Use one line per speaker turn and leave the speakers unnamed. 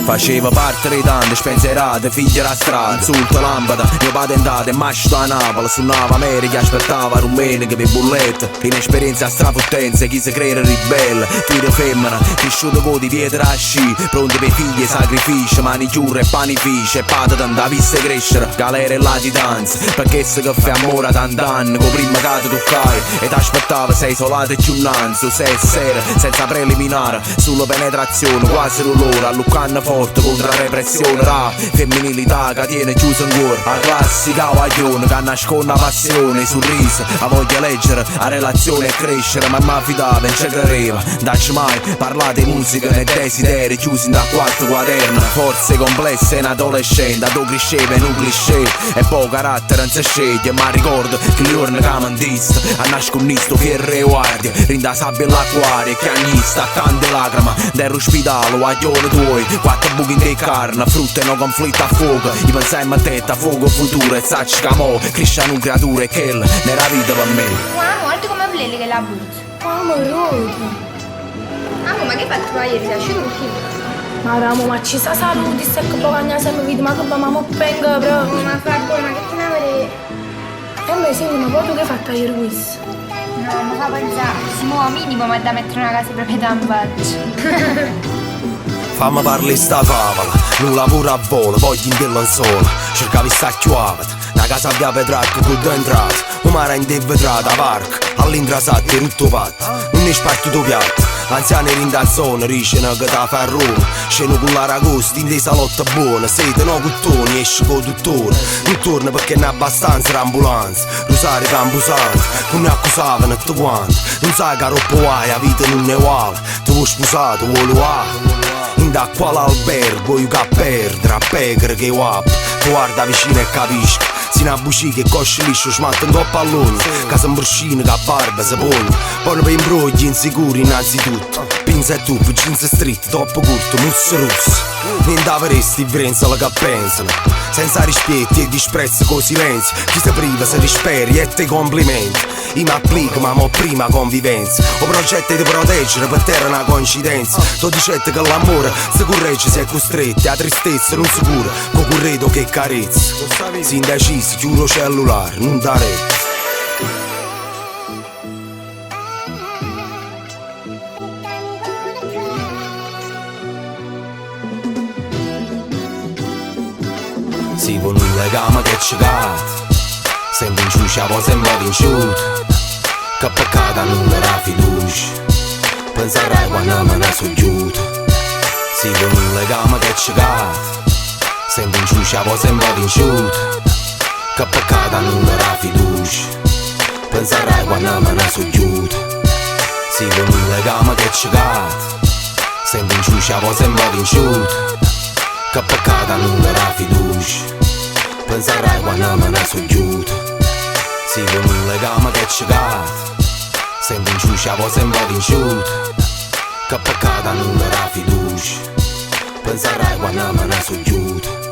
Faceva parte dei tanti spensierate, figli alla strada, insulto lampada, io patentate, mascio da Napoli, suonava America, aspettava Rumeni che per bullette, inesperienza strafottenza, chi si crede ribelle, figlio femmina, cresciuto con di pietra a sci, pronti per figli e sacrifici, manicure e panifici, e pata tanta vista crescere, galera e latitanza, perché se che fai amore a tant'anni, con prima che ti toccai, e t'aspettava sei isolato e giunanzo, sei sera, senza preliminare, sulla penetrazione, quasi l'ora, alluccanna forte contro la repressione, la femminilità che tiene chiuso in cuore, la classica guaglione che nasconde la passione, il sorriso, la voglia leggere, la relazione e crescere, ma mi affidava, non ci credeva, dacci mai, parlate di musica nei desideri, chiusi da quattro quaderni, forze complesse in adolescente, tu cresceva in un cliché, e poi carattere non si sceglie, ma ricordo che il giorno che mandista, a nascondisto fierro e guardia, rinda sabbia e l'acquario, e cagnista, a tante lacrime, dell'ospedale, guaglione tuoi, quattro buchi in carne, frutta e no conflitto a fuoco, i pensiamo a tetta, fuoco futuro, e sacci che mo, cresciano un creatura e che nella vita per me.
Amo, guarda come plele che la buzza.
Amoroso.
Amo, ma che hai fatto ieri? Sei uscito così?
Ma ramo, ma ci sa saluti, se che poi cagna sempre vedi, ma che mamma penga proprio.
Ma fa poi, ma che te ne avrei?
E me senti, ma poi tu che hai fatto ieri questo?
No, ma fa pensare, si muove minimo, ma da mettere una casa proprio da un bacio.
Fammi parli sta favola, non lavoro a volo, voglio in della sola, cercavi sta chiuavata, una casa via Petrarca con due entrate, un mare in vetrata, parco, all'intrasate tutto fatto, non è spartito piatto, l'anziano era in da zona, ricena che ta fa a Roma, sceno con l'aragosto, in dei salotti buoni, sete no cuttoni, esce con tuttore, non torna perché non è abbastanza l'ambulanza, Rosario Campusante, come accusavano tutti quanti, non sai che roppo vai, la vita non è uguale, ti vuoi sposato, vuoi lo da quale albergo io che perdere a pecare che wap tu guarda vicino e capisci si una buci che cosce liscio smatta un po' palloni che si imbruscina che barba si pone poi per imbrogli insicuri innanzitutto pinza e tubo, jeans street, troppo corto, musse russe niente avresti differenza la che pensano senza rispetti e disprezzo con silenzio chi si priva si disperi e te complimenti io mi applico ma mo prima convivenza o progetto di proteggere per terra una coincidenza tu dicete che l'amore si corregge se è costretto la tristezza non si cura con corredo che carezza si indecisi chiudo cellulare non dare si con un legame che ci cade sembra in ciuscia poi sembra vinciuto che peccato non era fiducia penserai quando me ne sono chiuso si con un legame che ci cade sembra in ciuscia poi sembra vinciuto che peccato non era fiducia penserai quando me ne sono chiuso si con un legame che ci cade sembra in ciuscia poi sembra vinciuto che peccato non era fiducia penserai quando me ne sono chiuso si con un legame che ci cade sembra in ciuscia poi sembra vinciuto che peccato non era fiducia penserai quando me ne sono chiuso